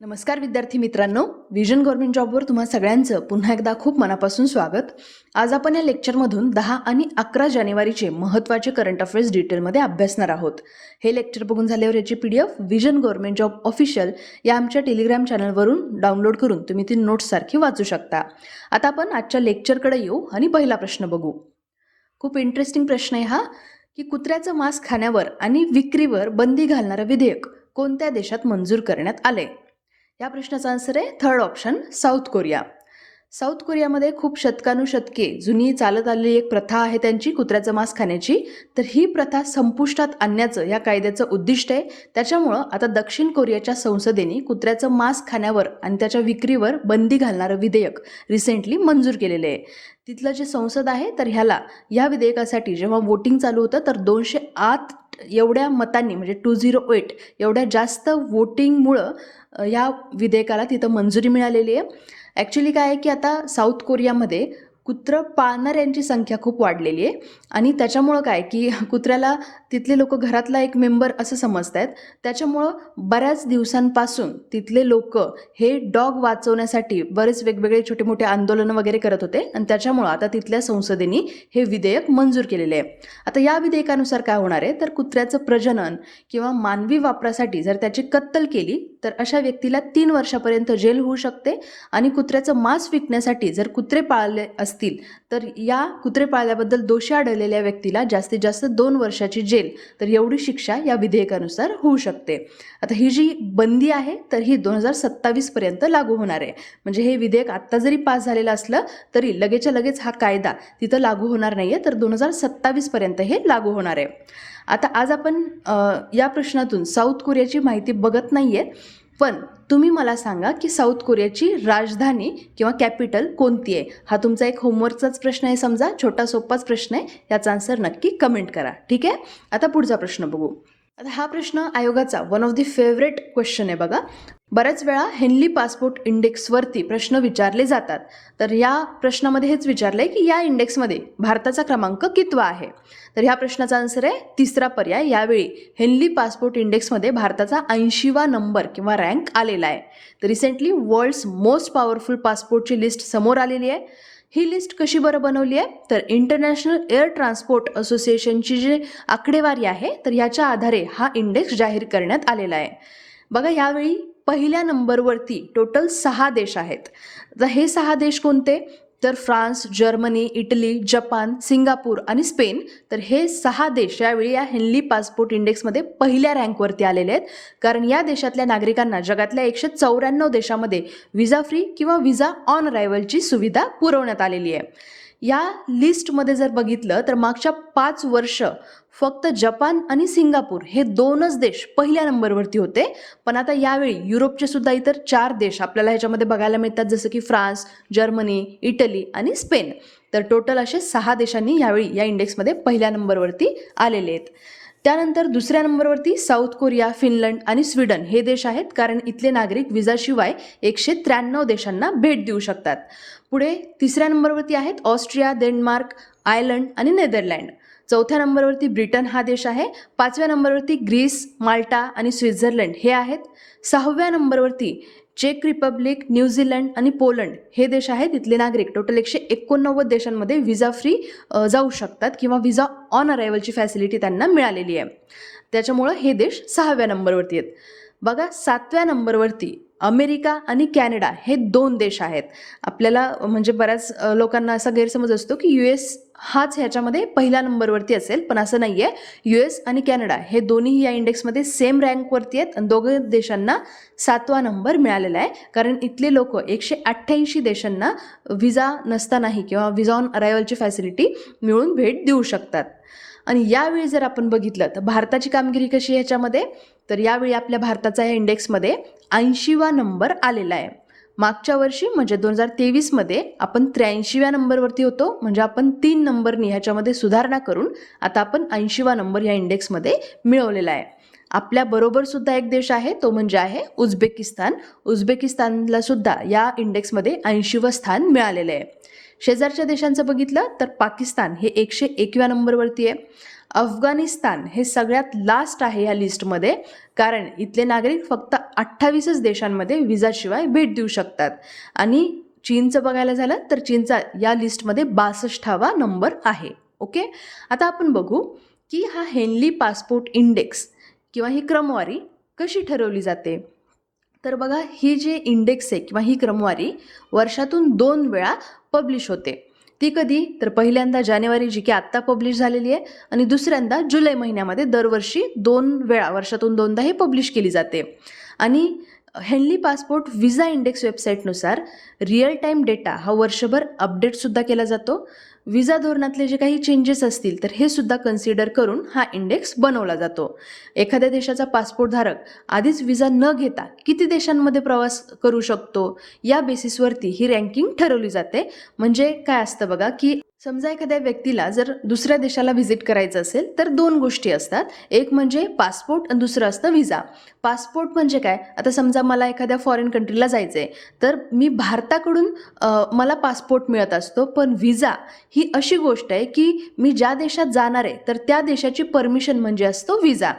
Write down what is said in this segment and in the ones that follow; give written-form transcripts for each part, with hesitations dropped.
नमस्कार विद्यार्थी मित्रांनो, विजन गव्हर्नमेंट जॉबवर तुम्हा सगळ्यांचं पुन्हा एकदा खूप मनापासून स्वागत. आज आपण या लेक्चरमधून 10 आणि 11 जानेवारीचे महत्त्वाचे करंट अफेअर्स डिटेलमध्ये अभ्यासणार आहोत. हे लेक्चर बघून झाल्यावर याची PDF vision government job official या आमच्या टेलिग्राम चॅनलवरून डाउनलोड करून तुम्ही ती नोट्ससारखी वाचू शकता. आता आपण आजच्या लेक्चरकडे येऊ आणि पहिला प्रश्न बघू. खूप इंटरेस्टिंग प्रश्न आहे हा, की कुत्र्याचं मांस खाण्यावर आणि विक्रीवर बंदी घालणारं विधेयक कोणत्या देशात मंजूर करण्यात आले? या प्रश्नाचा आन्सर आहे third option, South Korea. South कोरियामध्ये खूप शतकानुशतके जुनी चालत आलेली एक प्रथा आहे त्यांची कुत्र्याचं मांस खाण्याची. तर ही प्रथा संपुष्टात आणण्याचं या कायद्याचं उद्दिष्ट आहे. त्याच्यामुळं आता दक्षिण कोरियाच्या संसदेने कुत्र्याचं मांस खाण्यावर आणि त्याच्या विक्रीवर बंदी घालणारं विधेयक रिसेंटली मंजूर केलेलं आहे. तिथलं जे संसद आहे तर ह्या विधेयकासाठी जेव्हा वोटिंग चालू होतं तर 208 एवढ्या मतांनी म्हणजे 208 एवढ्या जास्त वोटिंगमुळं या विधेयकाला तिथं मंजुरी मिळालेली आहे. ॲक्च्युली काय आहे की आता साऊथ कोरियामध्ये कुत्रं पाळणाऱ्यांची संख्या खूप वाढलेली आहे आणि त्याच्यामुळं काय की कुत्र्याला तिथले लोक घरातला एक मेंबर असं समजत आहेत. त्याच्यामुळं बऱ्याच दिवसांपासून तिथले लोक हे डॉग वाचवण्यासाठी बरेच वेगवेगळे छोटे मोठे आंदोलनं वगैरे करत होते आणि त्याच्यामुळं आता तिथल्या संसदेने हे विधेयक मंजूर केलेले आहे. आता या विधेयकानुसार काय होणार आहे तर कुत्र्याचं प्रजनन किंवा मानवी वापरासाठी जर त्याची कत्तल केली तर अशा व्यक्तीला 3 वर्षापर्यंत जेल होऊ शकते आणि कुत्र्याचं मांस विकण्यासाठी जर कुत्रे पाळले असतील तर या कुत्रे पाळल्याबद्दल दोषी आढळलेल्या व्यक्तीला जास्तीत जास्त 2 वर्षाची जेल, तर एवढी शिक्षा या विधेयकानुसार होऊ शकते. आता ही जी बंदी आहे तर ही 2027 पर्यंत लागू होणार आहे. म्हणजे हे विधेयक आत्ता जरी पास झालेलं असलं तरी लगेचच्या लगेच हा कायदा तिथं लागू होणार नाही आहे, तर 2027 पर्यंत हे लागू होणार आहे. आता आज आपण या प्रश्नातून साऊथ कोरियाची माहिती बघत नाही आहे, पण तुम्ही मला सांगा की साऊथ कोरियाची राजधानी किंवा कॅपिटल कोणती आहे? हा तुमचा एक होमवर्कचाच प्रश्न आहे, समजा छोटा सोपाच प्रश्न आहे. याचा आन्सर नक्की कमेंट करा, ठीक आहे? आता पुढचा प्रश्न बघू. आता हा प्रश्न आयोगाचा one of the favourite question आहे बघा. बऱ्याच वेळा हेनली पासपोर्ट इंडेक्सवरती प्रश्न विचारले जातात. तर या प्रश्नामध्ये हेच विचारलं आहे की या इंडेक्समध्ये भारताचा क्रमांक कितवा आहे? तर ह्या प्रश्नाचा आन्सर आहे तिसरा पर्याय. यावेळी हेनली पासपोर्ट इंडेक्समध्ये भारताचा 80वा नंबर किंवा रँक आलेला आहे. तर रिसेंटली वर्ल्ड्स मोस्ट पॉवरफुल पासपोर्टची लिस्ट समोर आलेली आहे. ही लिस्ट कशी बरं बनवली आहे तर इंटरनॅशनल एअर ट्रान्सपोर्ट असोसिएशनची जी आकडेवारी आहे तर याच्या आधारे हा इंडेक्स जाहीर करण्यात आलेला आहे. बघा, यावेळी पहिल्या नंबरवरती टोटल 6 देश आहेत. तर हे 6 देश कोणते तर France, Germany, Italy, Japan, Singapore आणि स्पेन. तर हे 6 देश यावेळी या हेनली पासपोर्ट इंडेक्समध्ये पहिल्या रँकवरती आलेले आहेत, कारण या देशातल्या नागरिकांना जगातल्या 194 देशामध्ये विजा फ्री किंवा विजा ऑन अरायव्हलची सुविधा पुरवण्यात आलेली आहे. या लिस्टमध्ये जर बघितलं तर मागच्या 5 वर्ष फक्त जपान आणि सिंगापूर हे 2च देश पहिल्या नंबरवरती होते. पण आता यावेळी युरोपचे सुद्धा इतर 4 देश आपल्याला ह्याच्यामध्ये बघायला मिळतात, जसं की फ्रान्स, जर्मनी, इटली आणि स्पेन. तर टोटल असे 6 देशांनी यावेळी या इंडेक्समध्ये पहिल्या नंबरवरती आलेले आहेत. त्यानंतर दुसऱ्या नंबरवरती साऊथ कोरिया, फिनलंड आणि स्वीडन हे देश आहेत, कारण इथले नागरिक विजाशिवाय 193 देशांना भेट देऊ शकतात. पुढे तिसऱ्या नंबरवरती आहेत ऑस्ट्रिया, डेन्मार्क, आयर्लंड आणि नेदरलँड. चौथ्या नंबरवरती ब्रिटन हा देश आहे. 5व्या नंबरवरती ग्रीस, माल्टा आणि स्वित्झर्लंड हे आहेत. 6व्या नंबरवरती चेक रिपब्लिक, न्यूझीलंड आणि पोलंड हे देश आहेत. इथले नागरिक टोटल 189 देशांमध्ये विजा फ्री जाऊ शकतात किंवा विजा ऑन अरायव्हलची फॅसिलिटी त्यांना मिळालेली आहे. त्याच्यामुळं हे देश 6व्या नंबरवरती आहेत. बघा, 7व्या नंबरवरती अमेरिका आणि कॅनडा हे 2 देश आहेत. आपल्याला म्हणजे बऱ्याच लोकांना असा गैरसमज असतो की US हाच ह्याच्यामध्ये पहिल्या नंबरवरती असेल, पण असं नाही आहे. US आणि कॅनडा हे दोन्ही या इंडेक्समध्ये सेम रँकवरती आहेत आणि दोघं देशांना 7वा नंबर मिळालेला आहे, कारण इथले लोक 188 देशांना विजा नसतानाही किंवा विजा ऑन अरायव्हलची फॅसिलिटी मिळून भेट देऊ शकतात. आणि यावेळी जर आपण बघितलं तर भारताची कामगिरी कशी आहे ह्याच्यामध्ये, तर यावेळी आपल्या भारताचा या इंडेक्समध्ये 80वा नंबर आलेला आहे. मागच्या वर्षी म्हणजे 2023मध्ये आपण 83व्या नंबरवरती होतो. म्हणजे आपण 3 नंबरनी ह्याच्यामध्ये सुधारणा करून आता आपण 80वा नंबर या इंडेक्समध्ये मिळवलेला आहे. आपल्याबरोबर सुद्धा एक देश आहे, तो म्हणजे आहे उझबेकिस्तान. उझबेकिस्तानला सुद्धा या इंडेक्समध्ये 80वं स्थान मिळालेलं आहे. शेजारच्या देशांचं बघितलं तर पाकिस्तान हे 101व्या नंबरवरती आहे. अफगाणिस्तान हे सगळ्यात लास्ट आहे या लिस्टमध्ये, कारण इथले नागरिक फक्त 28च देशांमध्ये विजाशिवाय भेट देऊ शकतात. आणि चीनचं बघायला झालं तर चीनचा या लिस्टमध्ये 62वा नंबर आहे. ओके, आता आपण बघू की हा हेनली पासपोर्ट इंडेक्स किंवा ही क्रमवारी कशी ठरवली जाते. तर बघा, ही जी इंडेक्स आहे किंवा ही क्रमवारी वर्षातून 2 वेळा पब्लिश होते. ती कधी, तर पहिल्यांदा जानेवारी जी की आत्ता पब्लिश झालेली आहे, आणि दुसऱ्यांदा जुलै महिन्यामध्ये दरवर्षी 2 वेळा वर्षातून 2दा ही पब्लिश केली जाते. आणि Henley passport visa index वेबसाईटनुसार real time data हा वर्षभर अपडेटसुद्धा केला जातो. विजा धोरणातले जे काही चेंजेस असतील तर हे सुद्धा कन्सिडर करून हा इंडेक्स बनवला जातो. एखाद्या देशाचा पासपोर्ट धारक आधीच विजा न घेता किती देशांमध्ये प्रवास करू शकतो या बेसिसवरती ही रँकिंग ठरवली जाते. म्हणजे काय असतं बघा, की समजा एखाद्या व्यक्तीला जर दुसऱ्या देशाला व्हिजिट करायचं असेल तर 2 गोष्टी असतात. एक म्हणजे पासपोर्ट आणि दुसरं असतं व्हिजा. पासपोर्ट म्हणजे काय, आता समजा मला एखाद्या फॉरेन कंट्रीला जायचं आहे, तर मी भारताकडून मला पासपोर्ट मिळत असतो. पण व्हिजा ही अशी गोष्ट आहे की मी ज्या देशात जाणार आहे तर त्या देशाची परमिशन म्हणजे असतो व्हिजा.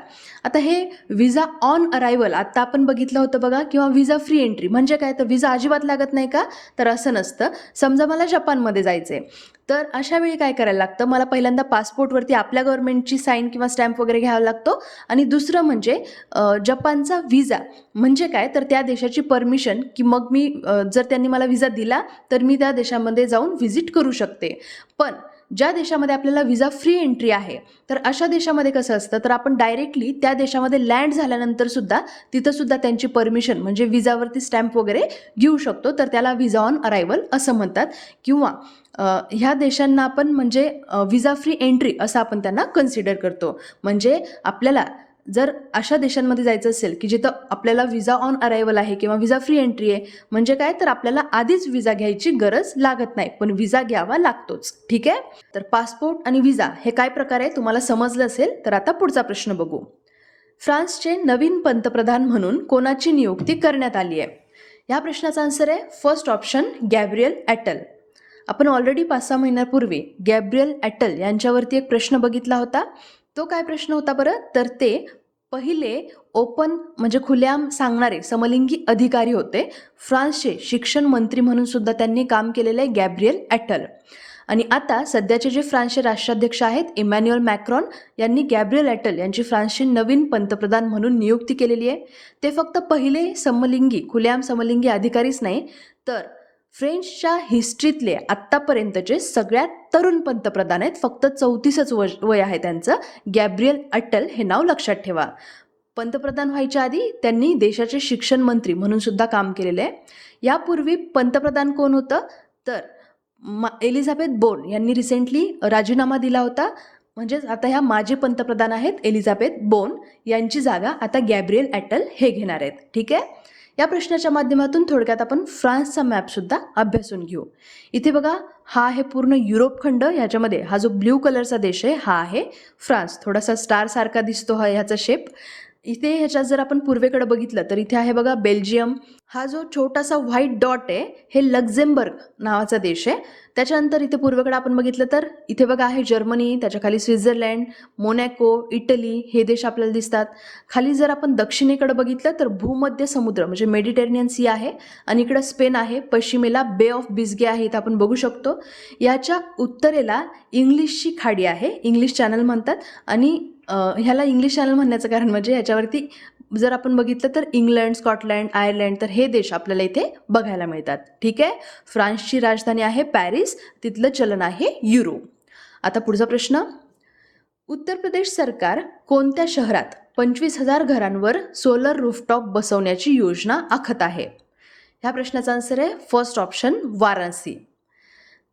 आता हे व्हिजा ऑन अरायव्हल आत्ता आपण बघितलं होतं बघा, किंवा व्हिजा फ्री एंट्री म्हणजे काय, तर व्हिजा अजिबात लागत नाही का, तर असं नसतं. समजा मला जपानमध्ये जायचं आहे, तर अशा वेळी काय करायला लागतं, मला पहिल्यांदा पासपोर्टवरती आपल्या गव्हर्नमेंटची साईन किंवा स्टॅम्प वगैरे घ्यावा लागतो. आणि दुसरं म्हणजे जपानचा व्हिजा म्हणजे काय, तर त्या देशाची परमिशन, की मग मी जर त्यांनी मला व्हिजा दिला तर मी त्या देशामध्ये जाऊन व्हिजिट करू शकते. पण ज्या देशामध्ये आपल्याला व्हिजा फ्री एंट्री आहे, तर अशा देशामध्ये कसं असतं, तर आपण डायरेक्टली त्या देशामध्ये लँड झाल्यानंतर सुद्धा तिथं सुद्धा त्यांची परमिशन म्हणजे व्हिजावरती स्टॅम्प वगैरे घेऊ शकतो. तर त्याला व्हिजा ऑन अरायव्हल असं म्हणतात. किंवा ह्या देशांना आपण म्हणजे व्हिजा फ्री एंट्री असं आपण त्यांना कन्सिडर करतो. म्हणजे आपल्याला जर अशा देशांमध्ये जायचं असेल की जिथं आपल्याला व्हिजा ऑन अरायव्हल आहे किंवा व्हिजा फ्री एंट्री आहे, म्हणजे काय, तर आपल्याला आधीच व्हिजा घ्यायची गरज लागत नाही, पण व्हिजा घ्यावा लागतोच. ठीक आहे, तर पासपोर्ट आणि व्हिजा हे काय प्रकार आहे तुम्हाला समजलं असेल. तर आता पुढचा प्रश्न बघू. फ्रान्सचे नवीन पंतप्रधान म्हणून कोणाची नियुक्ती करण्यात आली आहे. या प्रश्नाचा आन्सर आहे फर्स्ट ऑप्शन, गॅब्रियल ॲटल. आपण ऑलरेडी 5-6 महिन्यापूर्वी गॅब्रियल ॲटल यांच्यावरती एक प्रश्न बघितला होता. तो काय प्रश्न होता बरं, तर ते पहिले ओपन म्हणजे खुलेआम सांगणारे समलिंगी अधिकारी होते. फ्रान्सचे शिक्षण मंत्री म्हणून सुद्धा त्यांनी काम केलेले आहे गॅब्रियल ॲटल. आणि आता सध्याचे जे फ्रान्सचे राष्ट्राध्यक्ष आहेत इमॅन्युअल मॅक्रॉन यांनी गॅब्रियल ॲटल यांची फ्रान्सचे नवीन पंतप्रधान म्हणून नियुक्ती केलेली आहे. ते फक्त पहिले समलिंगी खुलेआम समलिंगी अधिकारीच नाही, तर फ्रेंचच्या हिस्ट्रीतले आत्तापर्यंतचे सगळ्यात तरुण पंतप्रधान आहेत. फक्त 34च वय आहे त्यांचं. गॅब्रियल ॲटल हे नाव लक्षात ठेवा. पंतप्रधान व्हायच्या आधी त्यांनी देशाचे शिक्षण मंत्री म्हणून सुद्धा काम केलेले आहे. यापूर्वी पंतप्रधान कोण होतं, तर एलिझाबेथ बोर्न यांनी रिसेंटली राजीनामा दिला होता. म्हणजेच आता ह्या माजी पंतप्रधान आहेत एलिझाबेथ बोर्न, यांची जागा आता गॅब्रियल ॲटल हे घेणार आहेत. ठीक आहे, या प्रश्नाच्या माध्यमातून थोडक्यात आपण फ्रान्सचा मॅपसुद्धा अभ्यासून घेऊ. इथे बघा, हा आहे पूर्ण युरोप खंड. ह्याच्यामध्ये हा जो ब्ल्यू कलरचा देश आहे हा आहे फ्रान्स. थोडासा स्टार सारखा दिसतो हा ह्याचा शेप. इथे ह्याच्यात जर आपण पूर्वेकडे बघितलं तर इथे आहे बघा बेल्जियम. हा जो छोटासा व्हाईट डॉट आहे हे लक्झेंबर्ग नावाचा देश आहे. त्याच्यानंतर इथे पूर्वेकडे आपण बघितलं तर इथे बघा आहे जर्मनी, त्याच्या खाली स्वित्झर्लंड, मोनॅको, इटली हे देश आपल्याला दिसतात. खाली जर आपण दक्षिणेकडे बघितलं तर भूमध्य समुद्र म्हणजे मेडिटेरेनियन सी आहे, आणि इकडं स्पेन आहे. पश्चिमेला बे ऑफ बिस्गे आहे, इथं आपण बघू शकतो. याच्या उत्तरेला इंग्लिशची खाडी आहे, इंग्लिश चॅनल म्हणतात. आणि ह्याला इंग्लिश चॅनल म्हणण्याचं कारण म्हणजे ह्याच्यावरती जर आपण बघितलं तर इंग्लंड, स्कॉटलँड, आयर्लंड तर हे देश आपल्याला इथे बघायला मिळतात. ठीक आहे, फ्रान्सची राजधानी आहे पॅरिस, तिथलं चलन आहे युरो. आता पुढचा प्रश्न, उत्तर प्रदेश सरकार कोणत्या शहरात 25,000 घरांवर सोलर रूफटॉप बसवण्याची योजना आखत आहे. ह्या प्रश्नाचा आन्सर आहे फर्स्ट ऑप्शन, वाराणसी.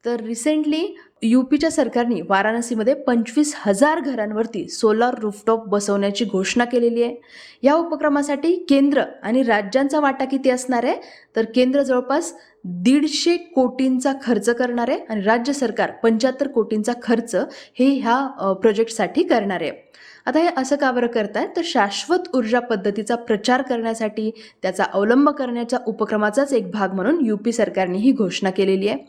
तर रिसेंटली यूपीच्या सरकारने वाराणसीमध्ये 25,000 घरांवरती सोलार रूफटॉप बसवण्याची घोषणा केलेली आहे. या उपक्रमासाठी केंद्र आणि राज्यांचा वाटा किती असणार आहे, तर केंद्र जवळपास 150 कोटींचा खर्च करणार आहे आणि राज्य सरकार 75 कोटींचा खर्च हे ह्या प्रोजेक्टसाठी करणार आहे. आता हे असं का बरं करतायत, तर शाश्वत ऊर्जा पद्धतीचा प्रचार करण्यासाठी, त्याचा अवलंब करण्याच्या उपक्रमाचाच एक भाग म्हणून यूपी सरकारने ही घोषणा केलेली आहे.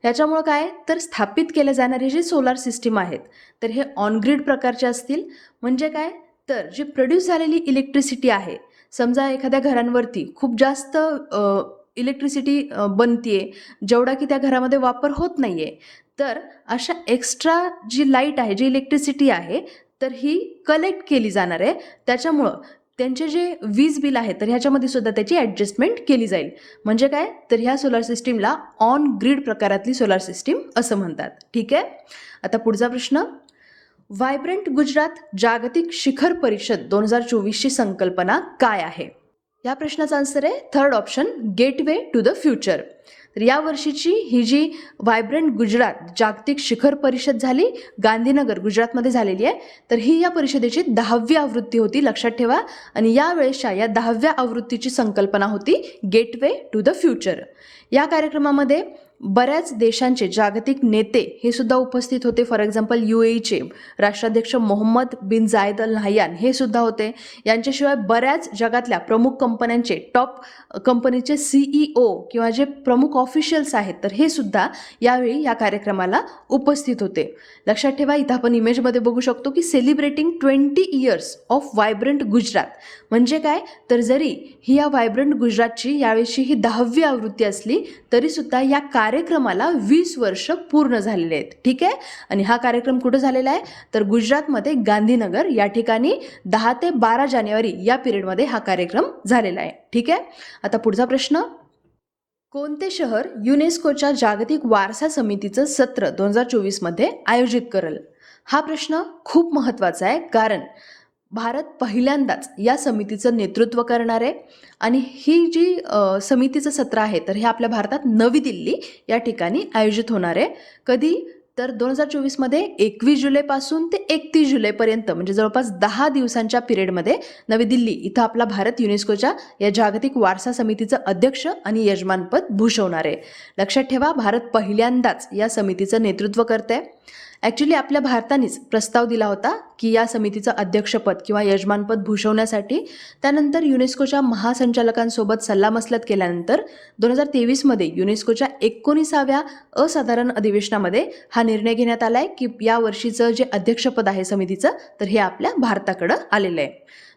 ह्याच्यामुळं काय तर स्थापित केले जाणारे जे सोलार सिस्टीम आहेत तर हे ऑन ग्रीड प्रकारचे असतील. म्हणजे काय तर जी प्रोड्यूस झालेली इलेक्ट्रिसिटी आहे, समजा एखाद्या घरांवरती खूप जास्त इलेक्ट्रिसिटी बनतीये, जेवढा की त्या घरामध्ये वापर होत नाहीये, तर अशा एक्स्ट्रा जी लाईट आहे, जी इलेक्ट्रिसिटी आहे, तर ही कलेक्ट केली जाणार आहे. त्याच्यामुळं त्यांचे जे वीज बिल आहे तर ह्याच्यामध्ये सुद्धा त्याची ॲडजस्टमेंट केली जाईल. म्हणजे काय तर ह्या सोलार सिस्टीमला ऑन ग्रीड प्रकारातली सोलार सिस्टीम असं म्हणतात. ठीक आहे. आता पुढचा प्रश्न, व्हायब्रंट गुजरात जागतिक शिखर परिषद 2024ची संकल्पना काय आहे? या प्रश्नाचा आन्सर आहे third option, gateway to the future. तर या वर्षीची ही जी व्हायब्रंट गुजरात जागतिक शिखर परिषद झाली, गांधीनगर गुजरातमध्ये झालेली आहे. तर ही या परिषदेची 10वी आवृत्ती होती, लक्षात ठेवा. आणि यावेळेसच्या या 10व्या आवृत्तीची संकल्पना होती गेटवे टू द फ्युचर. या कार्यक्रमामध्ये बऱ्याच देशांचे जागतिक नेते हे सुद्धा उपस्थित होते. फॉर एक्झाम्पल UAEचे राष्ट्राध्यक्ष मोहम्मद बिन जायद अल नाह्यान हे सुद्धा होते. यांच्याशिवाय बऱ्याच जगातल्या प्रमुख कंपन्यांचे, टॉप कंपनीचे CEO किंवा जे प्रमुख ऑफिशियल्स आहेत तर हे सुद्धा यावेळी या कार्यक्रमाला उपस्थित होते. लक्षात ठेवा, इथं आपण इमेजमध्ये बघू शकतो की celebrating 20 years of vibrant Gujarat. म्हणजे काय तर जरी ही या व्हायब्रंट गुजरातची यावेळीची ही 10वी आवृत्ती असली तरी सुद्धा या कार्यक्रमाला 20 वर्ष पूर्ण झालेले आहेत. ठीक आहे. आणि हा कार्यक्रम कुठं झालेला आहे तर गुजरातमध्ये गांधीनगर या ठिकाणी 10 ते 12 जानेवारी या पिरियडमध्ये हा कार्यक्रम झालेला आहे. ठीक आहे. आता पुढचा प्रश्न, कोणते शहर युनेस्कोच्या जागतिक वारसा समितीचं सत्र 2024मध्ये आयोजित करेल? हा प्रश्न खूप महत्त्वाचा आहे, कारण भारत पहिल्यांदाच या समितीचं नेतृत्व करणार आहे. आणि ही जी समितीचं सत्र आहे तर हे आपल्या भारतात नवी दिल्ली या ठिकाणी आयोजित होणार आहे. कधी तर 2024मध्ये 21 जुलैपासून ते 31 जुलैपर्यंत, म्हणजे जवळपास 10 दिवसांच्या पिरियडमध्ये नवी दिल्ली इथं आपला भारत युनेस्कोच्या या जागतिक वारसा समितीचं अध्यक्ष आणि यजमानपद भूषवणार आहे. लक्षात ठेवा, भारत पहिल्यांदाच या समितीचं नेतृत्व करते. ॲक्च्युली आपल्या भारतानेच प्रस्ताव दिला होता की या समितीचं अध्यक्षपद किंवा यजमानपद भूषवण्यासाठी. त्यानंतर युनेस्कोच्या महासंचालकांसोबत सल्लामसलत केल्यानंतर 2023मध्ये युनेस्कोच्या 19व्या असाधारण अधिवेशनामध्ये हा निर्णय घेण्यात आला आहे की या वर्षीचं जे अध्यक्षपद आहे समितीचं तर हे आपल्या भारताकडं आलेलं आहे.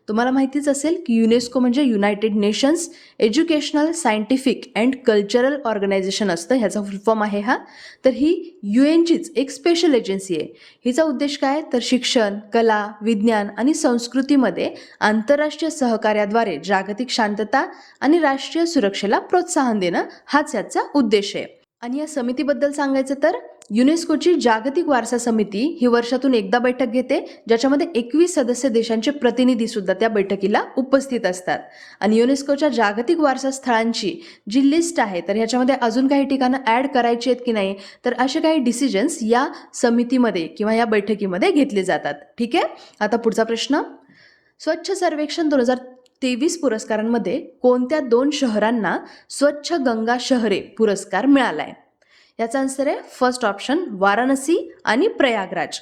तुम्हाला माहितीच असेल की युनेस्को म्हणजे United nations educational, scientific and cultural organisation असतं, ह्याचा फुल फॉर्म आहे हा. तर ही UNचीच एक स्पेशल एजन्सी आहे. हिचा उद्देश काय तर शिक्षण, कला, विज्ञान आणि संस्कृतीमध्ये आंतरराष्ट्रीय सहकार्याद्वारे जागतिक शांतता आणि राष्ट्रीय सुरक्षेला प्रोत्साहन देणं हाच याचा उद्देश आहे. आणि या समितीबद्दल सांगायचं तर युनेस्कोची जागतिक वारसा समिती ही वर्षातून एकदा बैठक घेते, ज्याच्यामध्ये 21 सदस्य देशांचे प्रतिनिधी सुद्धा त्या बैठकीला उपस्थित असतात. आणि युनेस्कोच्या जागतिक वारसा स्थळांची जी लिस्ट आहे तर ह्याच्यामध्ये अजून काही ठिकाणं ॲड करायची आहेत की नाही तर असे काही डिसिजन्स या समितीमध्ये किंवा या बैठकीमध्ये घेतले जातात. ठीक आहे. आता पुढचा प्रश्न, स्वच्छ सर्वेक्षण 2023 पुरस्कारांमध्ये कोणत्या 2 शहरांना स्वच्छ गंगा शहरे पुरस्कार मिळाला आहे? याचा आन्सर आहे फर्स्ट ऑप्शन, वाराणसी आणि प्रयागराज.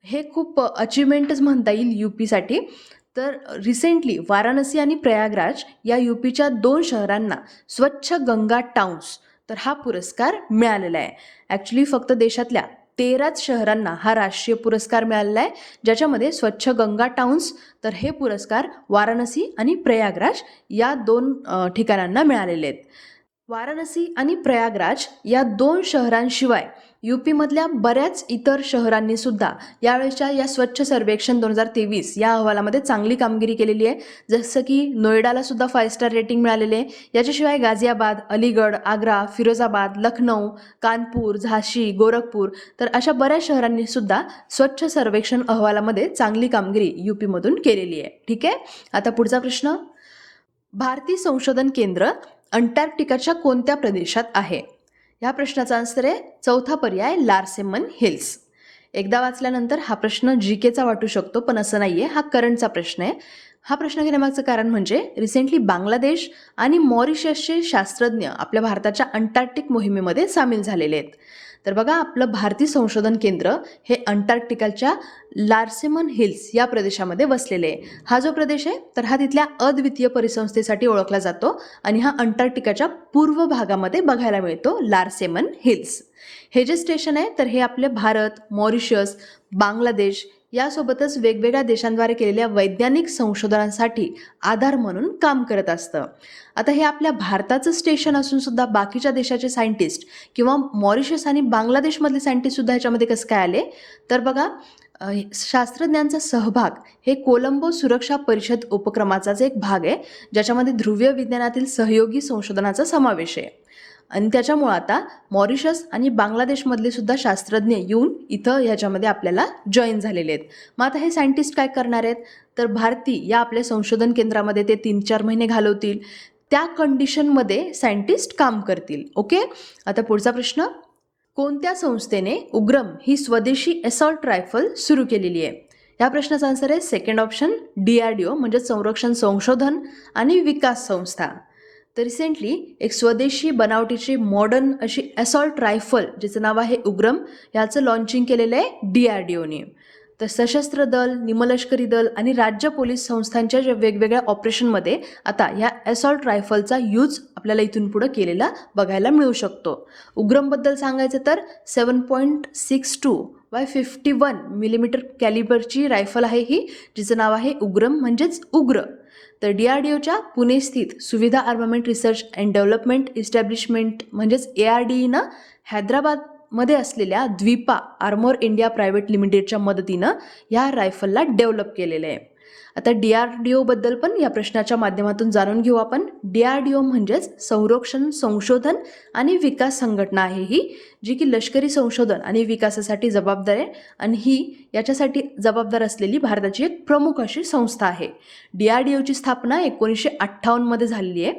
हे खूप अचिव्हमेंटच म्हणता येईल UPसाठी. तर रिसेंटली वाराणसी आणि प्रयागराज या UPच्या 2 शहरांना स्वच्छ गंगा टाउन्स तर हा पुरस्कार मिळालेला आहे. ॲक्च्युली फक्त देशातल्या 13च शहरांना हा राष्ट्रीय पुरस्कार मिळालेला आहे, ज्याच्यामध्ये स्वच्छ गंगा टाउन्स तर हे पुरस्कार वाराणसी आणि प्रयागराज या 2 ठिकाणांना मिळालेले आहेत. वाराणसी आणि प्रयागराज या 2 शहरांशिवाय UPमधल्या बऱ्याच इतर शहरांनी सुद्धा यावेळेच्या या स्वच्छ सर्वेक्षण 2023 या अहवालामध्ये चांगली कामगिरी केलेली आहे. जसं की नोएडाला सुद्धा 5 स्टार रेटिंग मिळालेले आहे. याच्याशिवाय गाझियाबाद, अलीगड, आग्रा, फिरोजाबाद, लखनौ, कानपूर, झाशी, गोरखपूर तर अशा बऱ्याच शहरांनी सुद्धा स्वच्छ सर्वेक्षण अहवालामध्ये चांगली कामगिरी UPमधून केलेली आहे. ठीक आहे. आता पुढचा प्रश्न, भारतीय संशोधन केंद्र अंटार्क्टिकाच्या कोणत्या प्रदेशात आहे? या प्रश्नाचा आन्सर आहे चौथा पर्याय, लार्सेमन हिल्स. एकदा वाचल्यानंतर हा प्रश्न GKचा वाटू शकतो, पण असं नाही आहे, हा करंटचा प्रश्न आहे. हा प्रश्न घेण्यामागचं कारण म्हणजे रिसेंटली बांगलादेश आणि मॉरिशसचे शास्त्रज्ञ आपल्या भारताच्या अंटार्क्टिक मोहिमेमध्ये सामील झालेले आहेत. तर बघा, आपलं भारतीय संशोधन केंद्र हे अंटार्क्टिकाच्या लार्सेमन हिल्स या प्रदेशामध्ये वसलेले आहे. हा जो प्रदेश आहे तर हा तिथल्या अद्वितीय परिसंस्थेसाठी ओळखला जातो आणि हा अंटार्क्टिकाच्या पूर्व भागामध्ये बघायला मिळतो, लार्सेमन हिल्स. हे जे स्टेशन आहे तर हे आपले भारत, मॉरिशस, बांगलादेश यासोबतच वेगवेगळ्या देशांद्वारे केलेल्या वैज्ञानिक संशोधनांसाठी आधार म्हणून काम करत असतं. आता हे आपल्या भारताचं स्टेशन असून सुद्धा बाकीच्या देशाचे सायंटिस्ट किंवा मॉरिशस आणि बांगलादेशमधले सायंटिस्ट सुद्धा ह्याच्यामध्ये कसं काय आले, तर बघा, शास्त्रज्ञांचा सहभाग हे कोलंबो सुरक्षा परिषद उपक्रमाचाच एक भाग आहे, ज्याच्यामध्ये ध्रुवीय विज्ञानातील सहयोगी संशोधनाचा समावेश आहे. आणि त्याच्यामुळं आता मॉरिशस आणि बांगलादेशमधले सुद्धा शास्त्रज्ञ येऊन इथं ह्याच्यामध्ये आपल्याला जॉईन झालेले आहेत. मग आता हे सायंटिस्ट काय करणार आहेत, तर भारती या आपल्या संशोधन केंद्रामध्ये ते 3-4 महिने घालवतील. त्या कंडिशनमध्ये सायंटिस्ट काम करतील. ओके. आता पुढचा प्रश्न, कोणत्या संस्थेने उग्रम ही स्वदेशी असॉल्ट रायफल सुरू केलेली आहे? या प्रश्नाचा आन्सर आहे सेकंड ऑप्शन, DRDO म्हणजे संरक्षण संशोधन आणि विकास संस्था. तर रिसेंटली एक स्वदेशी बनावटीची मॉडर्न अशी असॉल्ट रायफल जिचं नाव आहे उग्रम, ह्याचं लॉन्चिंग केलेलं आहे DRDOने. तर सशस्त्र दल, निमलष्करी दल आणि राज्य पोलीस संस्थांच्या ज्या वेगवेगळ्या ऑपरेशनमध्ये आता ह्या असॉल्ट रायफलचा यूज आपल्याला इथून पुढं केलेला बघायला मिळू शकतो. उग्रमबद्दल सांगायचं तर 7.62x51 मिलीमीटर कॅलिबरची रायफल आहे ही, जिचं नाव आहे उग्रम म्हणजेच उग्र. तर DRDOच्या पुणे स्थित सुविधा armament research and development establishment म्हणजेच ARDEनं हैदराबादमध्ये असलेल्या द्वीपा आर्मोर इंडिया प्रायव्हेट लिमिटेडच्या मदतीनं या रायफलला डेव्हलप केलेलं आहे. आता DRDOबद्दल पण या प्रश्नाच्या माध्यमातून जाणून घेऊ आपण. DRDO म्हणजेच संरक्षण संशोधन आणि विकास संघटना आहे ही, जी की लष्करी संशोधन आणि विकासासाठी जबाबदार आहे आणि ही याच्यासाठी जबाबदार असलेली भारताची एक प्रमुख अशी संस्था आहे. DRDOची स्थापना 1958 मध्ये झालेली आहे.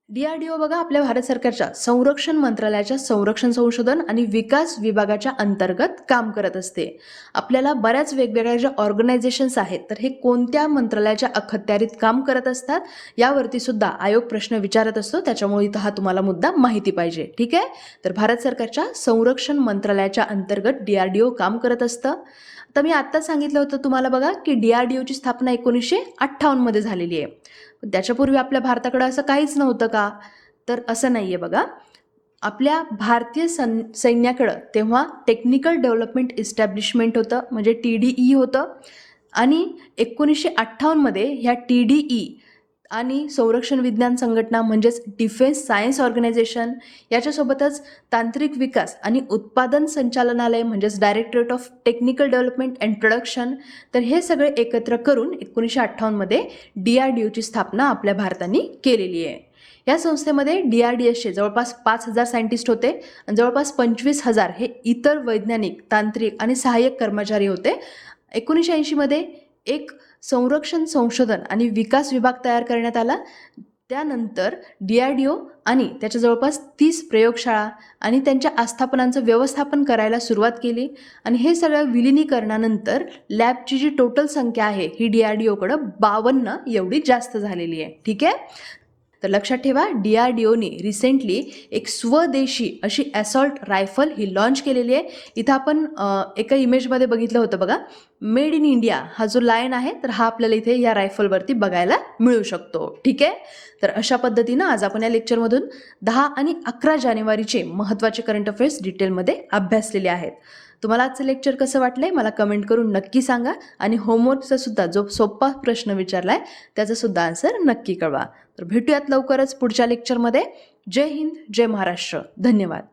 DRDO बघा, आपल्या भारत सरकारच्या संरक्षण मंत्रालयाच्या संरक्षण संशोधन आणि विकास विभागाच्या अंतर्गत काम करत असते. आपल्याला बऱ्याच वेगवेगळ्या ज्या ऑर्गनायझेशन्स आहेत तर हे कोणत्या मंत्रालयाच्या अखत्यारीत काम करत असतात यावरती सुद्धा आयोग प्रश्न विचारत असतो, त्याच्यामुळे इथं हा तुम्हाला मुद्दा माहिती पाहिजे. ठीक आहे. तर भारत सरकारच्या संरक्षण मंत्रालयाच्या अंतर्गत DRDO काम करत असतं. तर मी आत्ता सांगितलं होतं तुम्हाला बघा की DRDOची स्थापना 1958 मध्ये झालेली आहे. त्याच्यापूर्वी आपल्या भारताकडे असं काहीच नव्हतं का? तर असं नाही आहे बघा. आपल्या भारतीय सैन्याकडं तेव्हा टेक्निकल डेव्हलपमेंट इस्टॅब्लिशमेंट होतं, म्हणजे TDE होतं. आणि 1958 मध्ये ह्या TDE आणि संरक्षण विज्ञान संघटना म्हणजेच डिफेन्स सायन्स ऑर्गनायझेशन याच्यासोबतच तांत्रिक विकास आणि उत्पादन संचालनालय म्हणजेच directorate of technical development and production, तर हे सगळे एकत्र करून 1958 मध्ये DRDOची स्थापना आपल्या भारताने केलेली आहे. या संस्थेमध्ये DRDSचे जवळपास 5,000 सायंटिस्ट होते आणि जवळपास 25,000 हे इतर वैज्ञानिक, तांत्रिक आणि सहाय्यक कर्मचारी होते. 1980 मध्ये एक संरक्षण संशोधन आणि विकास विभाग तयार करण्यात आला. त्यानंतर DRDO आणि त्याच्या जवळपास 30 प्रयोगशाळा आणि त्यांच्या आस्थापनांचं व्यवस्थापन करायला सुरुवात केली आणि हे सगळं विलिनीकरणानंतर लॅबची जी टोटल संख्या आहे ही DRDOकडं 52 एवढी जास्त झालेली आहे. ठीक आहे. तर लक्षात ठेवा, DRDOने रिसेंटली एक स्वदेशी अशी असॉल्ट रायफल ही लॉन्च केलेली आहे. इथं आपण एका इमेजमध्ये बघितलं होतं बघा, मेड इन इंडिया हा जो लायन आहे तर हा आपल्याला इथे या रायफलवरती बघायला मिळू शकतो. ठीक आहे. तर अशा पद्धतीनं आज आपण या लेक्चरमधून 10 आणि 11 जानेवारीचे महत्त्वाचे करंट अफेअर्स डिटेलमध्ये अभ्यासलेले आहेत. तुम्हाला आजचं लेक्चर कसं वाटलंय मला कमेंट करून नक्की सांगा आणि होमवर्कचा सुद्धा जो सोपा प्रश्न विचारलाय त्याचा सुद्धा आन्सर नक्की कळवा. तर भेटूयात लवकरच पुढच्या लेक्चरमध्ये. जय हिंद, जय महाराष्ट्र. धन्यवाद.